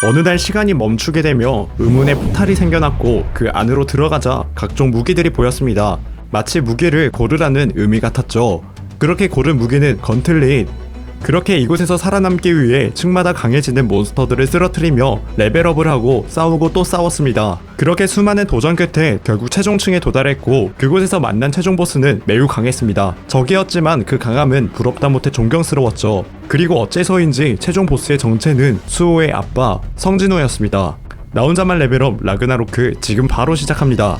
어느 날 시간이 멈추게 되며 의문의 포탈이 생겨났고 그 안으로 들어가자 각종 무기들이 보였습니다. 마치 무기를 고르라는 의미 같았죠. 그렇게 고른 무기는 건틀릿. 그렇게 이곳에서 살아남기 위해 층마다 강해지는 몬스터들을 쓰러뜨리며 레벨업을 하고 싸우고 또 싸웠습니다. 그렇게 수많은 도전 끝에 결국 최종층에 도달했고 그곳에서 만난 최종 보스는 매우 강했습니다. 적이었지만 그 강함은 부럽다 못해 존경스러웠죠. 그리고 어째서인지 최종 보스의 정체는 수호의 아빠 성진호였습니다. 나 혼자만 레벨업 라그나로크 지금 바로 시작합니다.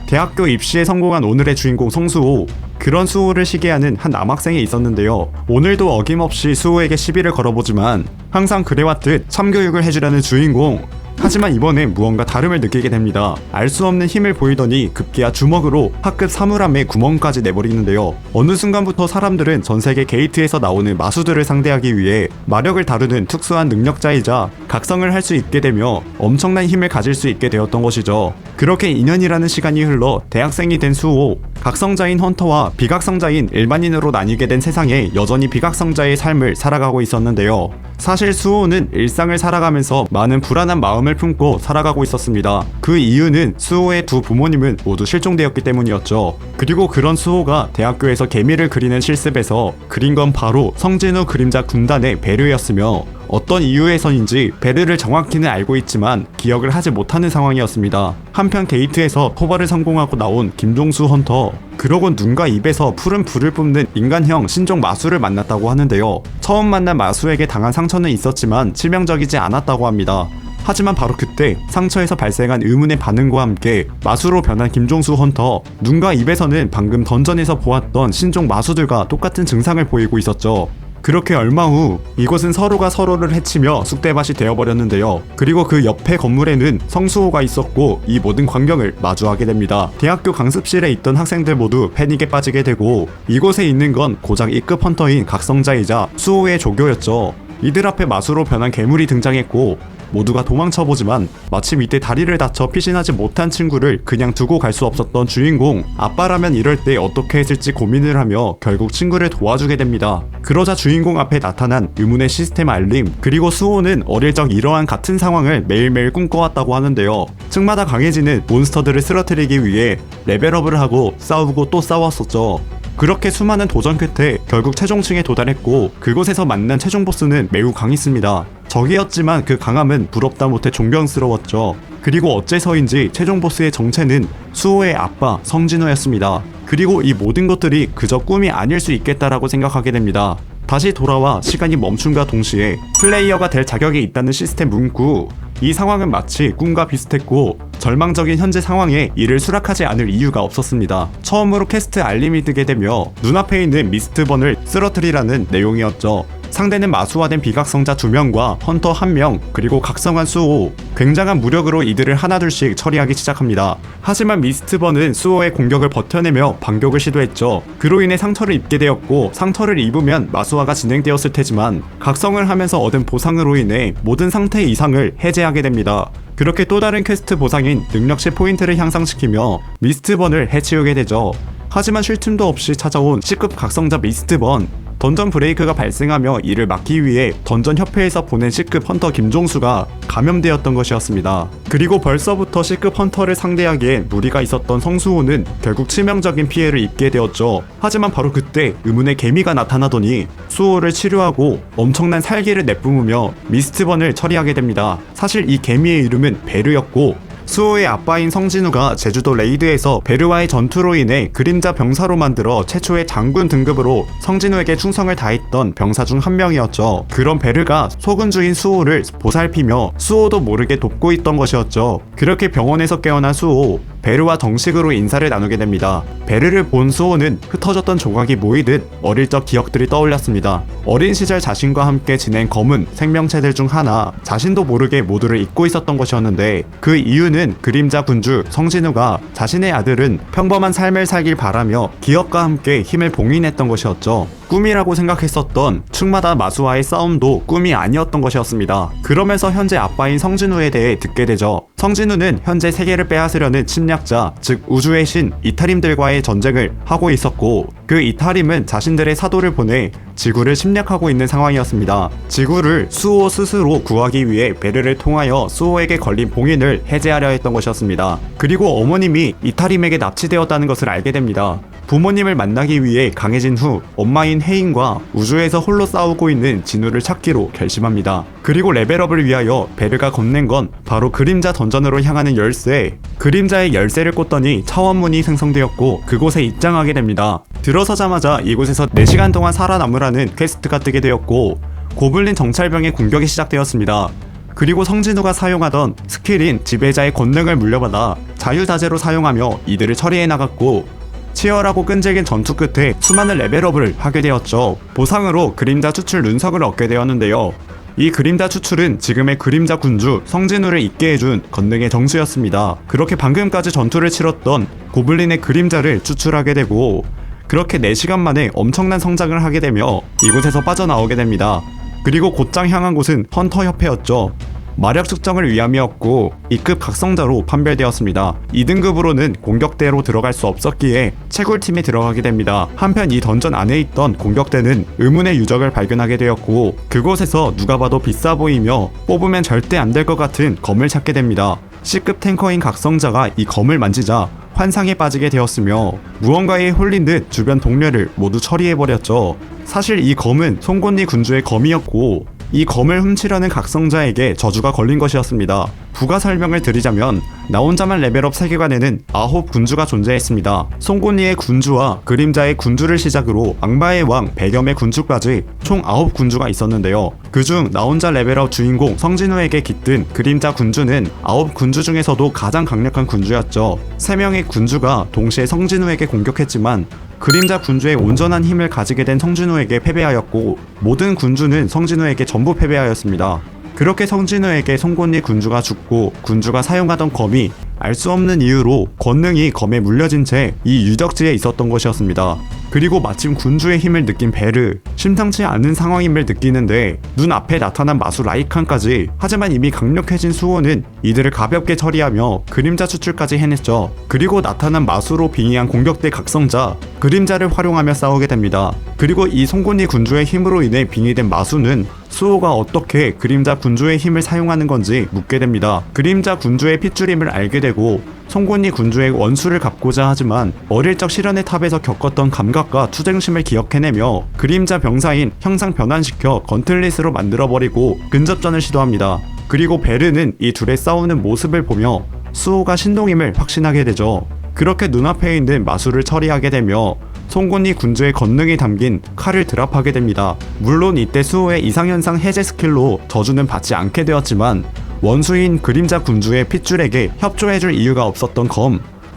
대학교 입시에 성공한 오늘의 주인공 성수호. 그런 수호를 시기하는 한 남학생이 있었는데요. 오늘도 어김없이 수호에게 시비를 걸어보지만 항상 그래왔듯 참교육을 해주려는 주인공. 하지만 이번엔 무언가 다름을 느끼게 됩니다. 알 수 없는 힘을 보이더니 급기야 주먹으로 학급 사물함에 구멍까지 내버리는데요. 어느 순간부터 사람들은 전세계 게이트에서 나오는 마수들을 상대하기 위해 마력을 다루는 특수한 능력자이자 각성을 할 수 있게 되며 엄청난 힘을 가질 수 있게 되었던 것이죠. 그렇게 2년이라는 시간이 흘러 대학생이 된 수호. 각성자인 헌터와 비각성자인 일반인으로 나뉘게 된 세상에 여전히 비각성자의 삶을 살아가고 있었는데요. 사실 수호는 일상을 살아가면서 많은 불안한 마음을 품고 살아가고 있었습니다. 그 이유는 수호의 두 부모님은 모두 실종되었기 때문이었죠. 그리고 그런 수호가 대학교에서 개미를 그리는 실습에서 그린 건 바로 성진우 그림자 군단의 베르였으며 어떤 이유에서인지 베르를 정확히는 알고 있지만 기억을 하지 못하는 상황이었습니다. 한편 게이트에서 토벌을 성공하고 나온 김종수 헌터. 그러곤 눈과 입에서 푸른 불을 뿜는 인간형 신종 마수를 만났다고 하는데요. 처음 만난 마수에게 당한 상처는 있었지만 치명적이지 않았다고 합니다. 하지만 바로 그때 상처에서 발생한 의문의 반응과 함께 마수로 변한 김종수 헌터. 눈과 입에서는 방금 던전에서 보았던 신종 마수들과 똑같은 증상을 보이고 있었죠. 그렇게 얼마 후 이곳은 서로가 서로를 해치며 쑥대밭이 되어버렸는데요. 그리고 그 옆에 건물에는 성수호가 있었고 이 모든 광경을 마주하게 됩니다. 대학교 강습실에 있던 학생들 모두 패닉에 빠지게 되고 이곳에 있는 건 고작 2급 헌터인 각성자이자 수호의 조교였죠. 이들 앞에 마수로 변한 괴물이 등장했고 모두가 도망쳐보지만 마침 이때 다리를 다쳐 피신하지 못한 친구를 그냥 두고 갈 수 없었던 주인공. 아빠라면 이럴 때 어떻게 했을지 고민을 하며 결국 친구를 도와주게 됩니다. 그러자 주인공 앞에 나타난 의문의 시스템 알림. 그리고 수호는 어릴 적 이러한 같은 상황을 매일매일 꿈꿔왔다고 하는데요. 층마다 강해지는 몬스터들을 쓰러뜨리기 위해 레벨업을 하고 싸우고 또 싸웠었죠. 그렇게 수많은 도전 끝에 결국 최종층에 도달했고 그곳에서 만난 최종 보스는 매우 강했습니다. 적이었지만 그 강함은 부럽다 못해 존경스러웠죠. 그리고 어째서인지 최종 보스의 정체는 수호의 아빠 성진호였습니다. 그리고 이 모든 것들이 그저 꿈이 아닐 수 있겠다라고 생각하게 됩니다. 다시 돌아와 시간이 멈춤과 동시에 플레이어가 될 자격이 있다는 시스템 문구. 이 상황은 마치 꿈과 비슷했고 절망적인 현재 상황에 이를 수락하지 않을 이유가 없었습니다. 처음으로 퀘스트 알림이 뜨게 되며 눈앞에 있는 미스트번을 쓰러뜨리라는 내용이었죠. 상대는 마수화된 비각성자 2명과 헌터 1명 그리고 각성한 수호. 굉장한 무력으로 이들을 하나둘씩 처리하기 시작합니다. 하지만 미스트번은 수호의 공격을 버텨내며 반격을 시도했죠. 그로 인해 상처를 입게 되었고 상처를 입으면 마수화가 진행되었을 테지만 각성을 하면서 얻은 보상으로 인해 모든 상태 이상을 해제하게 됩니다. 그렇게 또 다른 퀘스트 보상인 능력치 포인트를 향상시키며 미스트번을 해치우게 되죠. 하지만 쉴 틈도 없이 찾아온 C급 각성자 미스트번. 던전 브레이크가 발생하며 이를 막기 위해 던전 협회에서 보낸 C급 헌터 김종수가 감염되었던 것이었습니다. 그리고 벌써부터 C급 헌터를 상대하기에 무리가 있었던 성수호는 결국 치명적인 피해를 입게 되었죠. 하지만 바로 그때 의문의 개미가 나타나더니 수호를 치료하고 엄청난 살기를 내뿜으며 미스트번을 처리하게 됩니다. 사실 이 개미의 이름은 베르였고 수호의 아빠인 성진우가 제주도 레이드에서 베르와의 전투로 인해 그림자 병사로 만들어 최초의 장군 등급으로 성진우에게 충성을 다했던 병사 중 한 명이었죠. 그런 베르가 소군주인 수호를 보살피며 수호도 모르게 돕고 있던 것이었죠. 그렇게 병원에서 깨어난 수호. 베르와 정식으로 인사를 나누게 됩니다. 베르를 본 수호는 흩어졌던 조각이 모이듯 어릴 적 기억들이 떠올랐습니다. 어린 시절 자신과 함께 지낸 검은 생명체들 중 하나, 자신도 모르게 모두를 잊고 있었던 것이었는데 그 이유는 그림자 군주 성진우가 자신의 아들은 평범한 삶을 살길 바라며 기억과 함께 힘을 봉인했던 것이었죠. 꿈이라고 생각했었던 충마다 마수와의 싸움도 꿈이 아니었던 것이었습니다. 그러면서 현재 아빠인 성진우에 대해 듣게 되죠. 성진우는 현재 세계를 빼앗으려는 침략자, 즉 우주의 신 이타림들과의 전쟁을 하고 있었고, 그 이타림은 자신들의 사도를 보내 지구를 침략하고 있는 상황이었습니다. 지구를 수호 스스로 구하기 위해 베르를 통하여 수호에게 걸린 봉인을 해제하려 했던 것이었습니다. 그리고 어머님이 이타림에게 납치되었다는 것을 알게 됩니다. 부모님을 만나기 위해 강해진 후 엄마인 혜인과 우주에서 홀로 싸우고 있는 진우를 찾기로 결심합니다. 그리고 레벨업을 위하여 베르가 건넨 건 바로 그림자 던전으로 향하는 열쇠. 그림자의 열쇠를 꽂더니 차원문이 생성되었고 그곳에 입장하게 됩니다. 들어서자마자 이곳에서 4시간 동안 살아남으라는 퀘스트가 뜨게 되었고, 고블린 정찰병의 공격이 시작되었습니다. 그리고 성진우가 사용하던 스킬인 지배자의 권능을 물려받아 자유자재로 사용하며 이들을 처리해 나갔고, 치열하고 끈질긴 전투 끝에 수많은 레벨업을 하게 되었죠. 보상으로 그림자 추출 눈석을 얻게 되었는데요. 이 그림자 추출은 지금의 그림자 군주 성진우를 있게 해준 권능의 정수였습니다. 그렇게 방금까지 전투를 치렀던 고블린의 그림자를 추출하게 되고, 그렇게 4시간 만에 엄청난 성장을 하게 되며 이곳에서 빠져나오게 됩니다. 그리고 곧장 향한 곳은 헌터 협회였죠. 마력 측정을 위함이었고 2급 각성자로 판별되었습니다. 2등급으로는 공격대로 들어갈 수 없었기에 채굴팀에 들어가게 됩니다. 한편 이 던전 안에 있던 공격대는 의문의 유적을 발견하게 되었고, 그곳에서 누가 봐도 비싸 보이며 뽑으면 절대 안 될 것 같은 검을 찾게 됩니다. C급 탱커인 각성자가 이 검을 만지자 환상에 빠지게 되었으며 무언가에 홀린 듯 주변 동료를 모두 처리해버렸죠. 사실 이 검은 송곳니 군주의 검이었고, 이 검을 훔치려는 각성자에게 저주가 걸린 것이었습니다. 부가 설명을 드리자면 나 혼자만 레벨업 세계관에는 9 군주가 존재했습니다. 송곳니의 군주와 그림자의 군주를 시작으로 악마의 왕 백염의 군주까지 총 9 군주가 있었는데요. 그중 나 혼자 레벨업 주인공 성진우에게 깃든 그림자 군주는 9 군주 중에서도 가장 강력한 군주였죠. 3명의 군주가 동시에 성진우에게 공격했지만 그림자 군주의 온전한 힘을 가지게 된 성진우에게 패배하였고, 모든 군주는 성진우에게 전부 패배하였습니다. 그렇게 성진우에게 송곳니 군주가 죽고, 군주가 사용하던 검이 알 수 없는 이유로 권능이 검에 물려진 채 이 유적지에 있었던 것이었습니다. 그리고 마침 군주의 힘을 느낀 베르, 심상치 않은 상황임을 느끼는데 눈앞에 나타난 마수 라이칸까지. 하지만 이미 강력해진 수호는 이들을 가볍게 처리하며 그림자 추출까지 해냈죠. 그리고 나타난 마수로 빙의한 공격대 각성자, 그림자를 활용하며 싸우게 됩니다. 그리고 이 송곳니 군주의 힘으로 인해 빙의된 마수는 수호가 어떻게 그림자 군주의 힘을 사용하는 건지 묻게 됩니다. 그림자 군주의 핏줄임을 알게 되고 송곳니 군주의 원수를 갚고자 하지만 어릴 적 실현의 탑에서 겪었던 감각과 투쟁심을 기억해내며 그림자 병사인 형상 변환시켜 건틀릿으로 만들어버리고 근접전을 시도합니다. 그리고 베르는 이 둘의 싸우는 모습을 보며 수호가 신동임을 확신하게 되죠. 그렇게 눈앞에 있는 마수를 처리하게 되며 송곳니 군주의 권능이 담긴 칼을 드랍하게 됩니다. 물론 이때 수호의 이상현상 해제 스킬로 저주는 받지 않게 되었지만 원수인 그림자 군주의 핏줄에게 협조해줄 이유가 없었던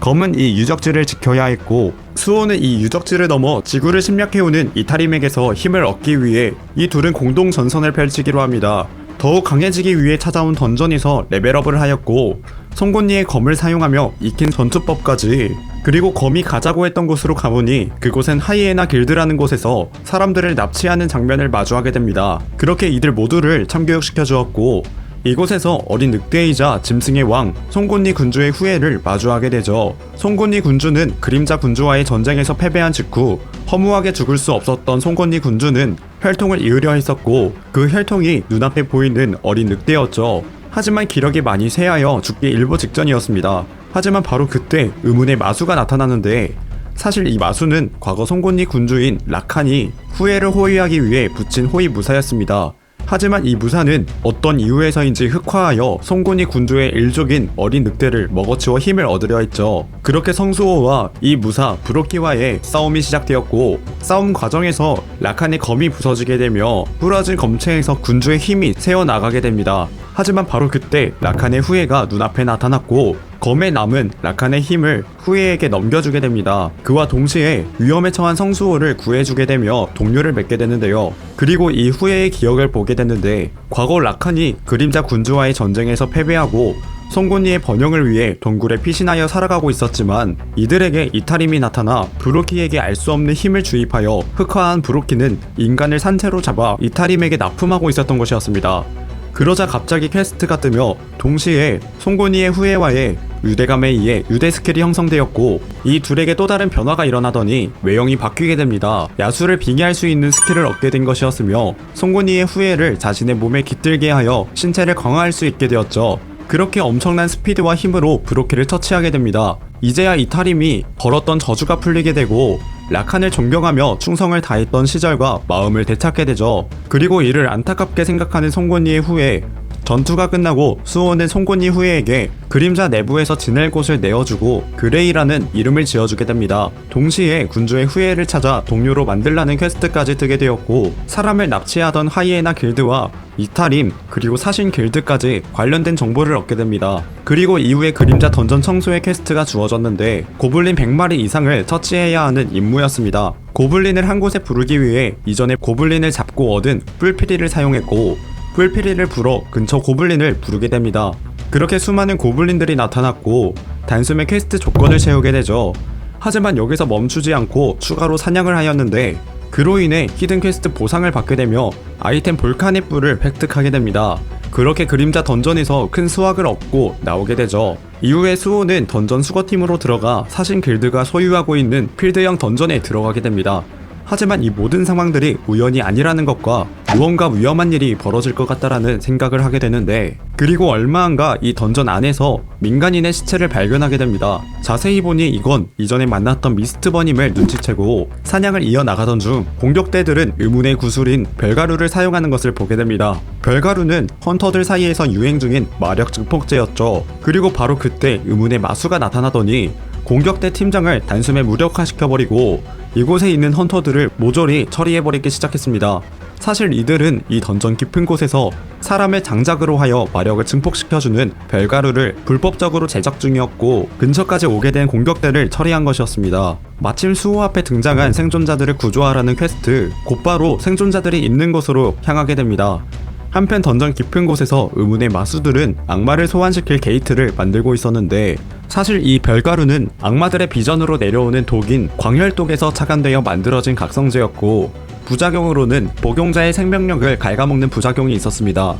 검은 이 유적지를 지켜야 했고, 수호는 이 유적지를 넘어 지구를 침략해오는 이타림에게서 힘을 얻기 위해 이 둘은 공동 전선을 펼치기로 합니다. 더욱 강해지기 위해 찾아온 던전에서 레벨업을 하였고, 송곳니의 검을 사용하며 익힌 전투법까지. 그리고 검이 가자고 했던 곳으로 가보니 그곳엔 하이에나 길드라는 곳에서 사람들을 납치하는 장면을 마주하게 됩니다. 그렇게 이들 모두를 참교육시켜 주었고, 이곳에서 어린 늑대이자 짐승의 왕 송곳니 군주의 후예를 마주하게 되죠. 송곳니 군주는 그림자 군주와의 전쟁에서 패배한 직후 허무하게 죽을 수 없었던 송곳니 군주는 혈통을 이으려 했었고, 그 혈통이 눈앞에 보이는 어린 늑대였죠. 하지만 기력이 많이 쇠하여 죽기 일보 직전이었습니다. 하지만 바로 그때 의문의 마수가 나타나는데, 사실 이 마수는 과거 송곳니 군주인 라칸이 후예를 호위하기 위해 붙인 호위 무사였습니다. 하지만 이 무사는 어떤 이유에서인지 흑화하여 송곳니 군주의 일족인 어린 늑대를 먹어치워 힘을 얻으려 했죠. 그렇게 성수호와 이 무사 브로키와의 싸움이 시작되었고, 싸움 과정에서 라칸의 검이 부서지게 되며 부러진 검체에서 군주의 힘이 새어나가게 됩니다. 하지만 바로 그때 라칸의 후예가 눈앞에 나타났고, 검에 남은 라칸의 힘을 후예에게 넘겨주게 됩니다. 그와 동시에 위험에 처한 성수호를 구해주게 되며 동료를 맺게 되는데요. 그리고 이 후예의 기억을 보게 됐는데, 과거 라칸이 그림자 군주와의 전쟁에서 패배하고 송곳니의 번영을 위해 동굴에 피신하여 살아가고 있었지만 이들에게 이타림이 나타나 브로키에게 알 수 없는 힘을 주입하여 흑화한 브로키는 인간을 산채로 잡아 이타림에게 납품하고 있었던 것이었습니다. 그러자 갑자기 퀘스트가 뜨며 동시에 송곳니의 후예와의 유대감에 의해 유대 스킬이 형성되었고 이 둘에게 또 다른 변화가 일어나더니 외형이 바뀌게 됩니다. 야수를 빙의할 수 있는 스킬을 얻게 된 것이었으며 송곳니의 후예를 자신의 몸에 깃들게 하여 신체를 강화할 수 있게 되었죠. 그렇게 엄청난 스피드와 힘으로 브로키를 처치하게 됩니다. 이제야 이타림이 걸었던 저주가 풀리게 되고 라칸을 존경하며 충성을 다했던 시절과 마음을 되찾게 되죠. 그리고 이를 안타깝게 생각하는 송곳니의 후예, 전투가 끝나고 수호는 송곳니 후예에게 그림자 내부에서 지낼 곳을 내어주고 그레이라는 이름을 지어주게 됩니다. 동시에 군주의 후예를 찾아 동료로 만들라는 퀘스트까지 뜨게 되었고 사람을 납치하던 하이에나 길드와 이타림 그리고 사신 길드까지 관련된 정보를 얻게 됩니다. 그리고 이후에 그림자 던전 청소의 퀘스트가 주어졌는데 고블린 100마리 이상을 처치해야 하는 임무였습니다. 고블린을 한 곳에 부르기 위해 이전에 고블린을 잡고 얻은 뿔피리를 사용했고 뿔피리를 불어 근처 고블린을 부르게 됩니다. 그렇게 수많은 고블린들이 나타났고 단숨에 퀘스트 조건을 채우게 되죠. 하지만 여기서 멈추지 않고 추가로 사냥을 하였는데 그로 인해 히든 퀘스트 보상을 받게 되며 아이템 볼카의 뿔을 획득하게 됩니다. 그렇게 그림자 던전에서 큰 수확을 얻고 나오게 되죠. 이후에 수호는 던전 수거팀으로 들어가 사신 길드가 소유하고 있는 필드형 던전에 들어가게 됩니다. 하지만 이 모든 상황들이 우연이 아니라는 것과 무언가 위험한 일이 벌어질 것 같다라는 생각을 하게 되는데 그리고 얼마 안가 이 던전 안에서 민간인의 시체를 발견하게 됩니다. 자세히 보니 이건 이전에 만났던 미스트버님을 눈치채고 사냥을 이어나가던 중 공격대들은 의문의 구슬인 별가루를 사용하는 것을 보게 됩니다. 별가루는 헌터들 사이에서 유행 중인 마력 증폭제였죠. 그리고 바로 그때 의문의 마수가 나타나더니 공격대 팀장을 단숨에 무력화시켜버리고 이곳에 있는 헌터들을 모조리 처리해버리기 시작했습니다. 사실 이들은 이 던전 깊은 곳에서 사람을 장작으로 하여 마력을 증폭시켜주는 별가루를 불법적으로 제작 중이었고 근처까지 오게 된 공격대를 처리한 것이었습니다. 마침 수호 앞에 등장한 생존자들을 구조하라는 퀘스트, 곧바로 생존자들이 있는 곳으로 향하게 됩니다. 한편 던전 깊은 곳에서 의문의 마수들은 악마를 소환시킬 게이트를 만들고 있었는데 사실 이 별가루는 악마들의 비전으로 내려오는 독인 광혈독에서 착안되어 만들어진 각성제였고 부작용으로는 복용자의 생명력을 갉아먹는 부작용이 있었습니다.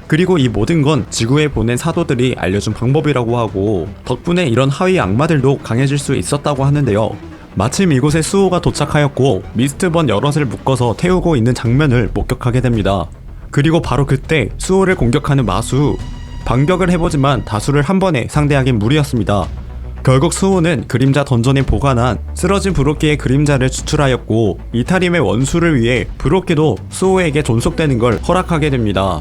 그리고 이 모든 건 지구에 보낸 사도들이 알려준 방법이라고 하고 덕분에 이런 하위 악마들도 강해질 수 있었다고 하는데요. 마침 이곳에 수호가 도착하였고 미스트번 여럿을 묶어서 태우고 있는 장면을 목격하게 됩니다. 그리고 바로 그때 수호를 공격하는 마수, 반격을 해보지만 다수를 한 번에 상대하긴 무리였습니다. 결국 수호는 그림자 던전에 보관한 쓰러진 브로키의 그림자를 추출하였고 이타림의 원수를 위해 브로키도 수호에게 존속되는 걸 허락하게 됩니다.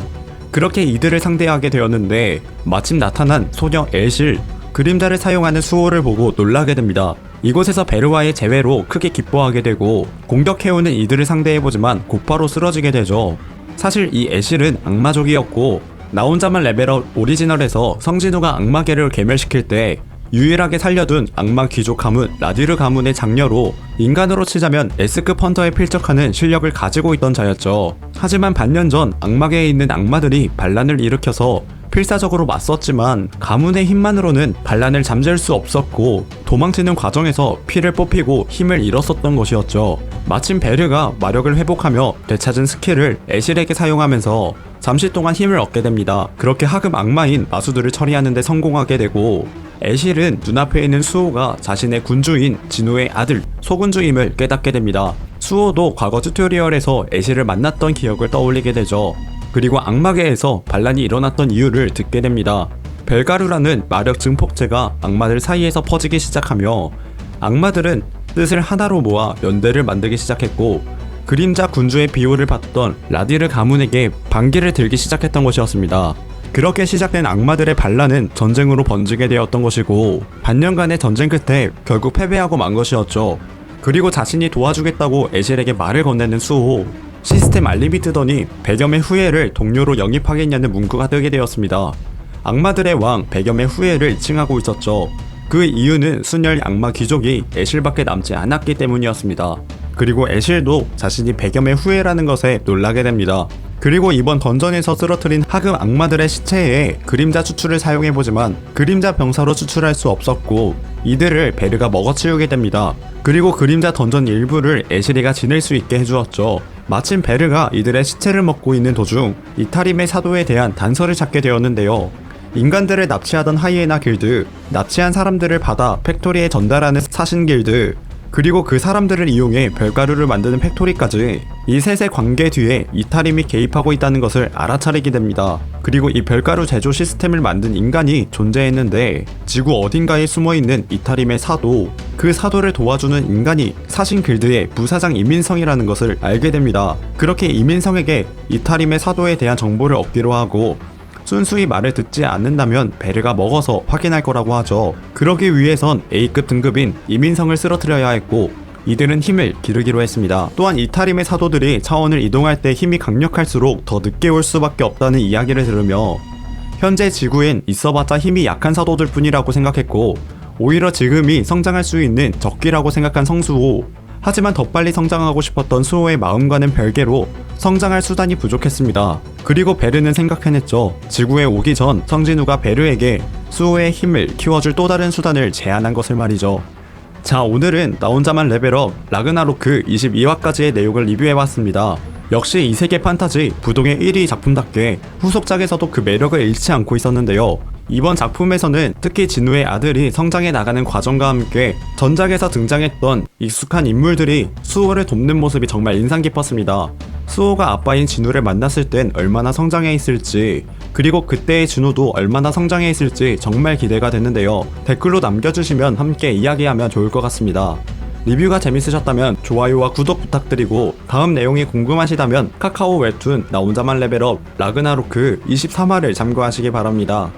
그렇게 이들을 상대하게 되었는데 마침 나타난 소녀 애실, 그림자를 사용하는 수호를 보고 놀라게 됩니다. 이곳에서 베르와의 재회로 크게 기뻐하게 되고 공격해오는 이들을 상대해보지만 곧바로 쓰러지게 되죠. 사실 이 애실은 악마족이었고 나 혼자만 레벨업 오리지널에서 성진우가 악마계를 괴멸시킬 때 유일하게 살려둔 악마 귀족 가문 라디르 가문의 장녀로 인간으로 치자면 S급 헌터에 필적하는 실력을 가지고 있던 자였죠. 하지만 반년 전 악마계에 있는 악마들이 반란을 일으켜서 필사적으로 맞섰지만 가문의 힘만으로는 반란을 잠재울 수 없었고 도망치는 과정에서 피를 뽑히고 힘을 잃었었던 것이었죠. 마침 베르가 마력을 회복하며 되찾은 스킬을 애실에게 사용하면서 잠시 동안 힘을 얻게 됩니다. 그렇게 하급 악마인 마수들을 처리하는 데 성공하게 되고 애실은 눈앞에 있는 수호가 자신의 군주인 진우의 아들 소군주임을 깨닫게 됩니다. 수호도 과거 튜토리얼에서 애실을 만났던 기억을 떠올리게 되죠. 그리고 악마계에서 반란이 일어났던 이유를 듣게 됩니다. 별가루라는 마력 증폭제가 악마들 사이에서 퍼지기 시작하며 악마들은 뜻을 하나로 모아 연대를 만들기 시작했고 그림자 군주의 비호를 받던 라디르 가문에게 반기를 들기 시작했던 것이었습니다. 그렇게 시작된 악마들의 반란은 전쟁으로 번지게 되었던 것이고 반년간의 전쟁 끝에 결국 패배하고 만 것이었죠. 그리고 자신이 도와주겠다고 애실에게 말을 건네는 수호, 시스템 알림이 뜨더니 백염의 후예를 동료로 영입하겠냐는 문구가 뜨게 되었습니다. 악마들의 왕 백염의 후예를 칭하고 있었죠. 그 이유는 순혈 악마 귀족이 애실밖에 남지 않았기 때문이었습니다. 그리고 애실도 자신이 배겸의 후예라는 것에 놀라게 됩니다. 그리고 이번 던전에서 쓰러뜨린 하급 악마들의 시체에 그림자 추출을 사용해보지만 그림자 병사로 추출할 수 없었고 이들을 베르가 먹어치우게 됩니다. 그리고 그림자 던전 일부를 애실이가 지낼 수 있게 해주었죠. 마침 베르가 이들의 시체를 먹고 있는 도중 이타림의 사도에 대한 단서를 찾게 되었는데요. 인간들을 납치하던 하이에나 길드, 납치한 사람들을 받아 팩토리에 전달하는 사신 길드, 그리고 그 사람들을 이용해 별가루를 만드는 팩토리까지 이 셋의 관계 뒤에 이타림이 개입하고 있다는 것을 알아차리게 됩니다. 그리고 이 별가루 제조 시스템을 만든 인간이 존재했는데 지구 어딘가에 숨어있는 이타림의 사도, 그 사도를 도와주는 인간이 사신 길드의 부사장 이민성이라는 것을 알게 됩니다. 그렇게 이민성에게 이타림의 사도에 대한 정보를 얻기로 하고 순수히 말을 듣지 않는다면 베르가 먹어서 확인할 거라고 하죠. 그러기 위해선 A급 등급인 이민성을 쓰러뜨려야 했고 이들은 힘을 기르기로 했습니다. 또한 이타림의 사도들이 차원을 이동할 때 힘이 강력할수록 더 늦게 올 수밖에 없다는 이야기를 들으며 현재 지구엔 있어봤자 힘이 약한 사도들 뿐이라고 생각했고 오히려 지금이 성장할 수 있는 적기라고 생각한 성수호. 하지만 더 빨리 성장하고 싶었던 수호의 마음과는 별개로 성장할 수단이 부족했습니다. 그리고 베르는 생각해냈죠. 지구에 오기 전 성진우가 베르에게 수호의 힘을 키워줄 또 다른 수단을 제안한 것을 말이죠. 자, 오늘은 나 혼자만 레벨업 라그나로크 22화까지의 내용을 리뷰해봤습니다. 역시 이 세계 판타지 부동의 1위 작품답게 후속작에서도 그 매력을 잃지 않고 있었는데요. 이번 작품에서는 특히 진우의 아들이 성장해 나가는 과정과 함께 전작에서 등장했던 익숙한 인물들이 수호를 돕는 모습이 정말 인상 깊었습니다. 수호가 아빠인 진우를 만났을 땐 얼마나 성장해 있을지, 그리고 그때의 진우도 얼마나 성장해 있을지 정말 기대가 됐는데요. 댓글로 남겨주시면 함께 이야기하면 좋을 것 같습니다. 리뷰가 재밌으셨다면 좋아요와 구독 부탁드리고 다음 내용이 궁금하시다면 카카오 웹툰 나 혼자만 레벨업 라그나로크 23화를 참고하시기 바랍니다.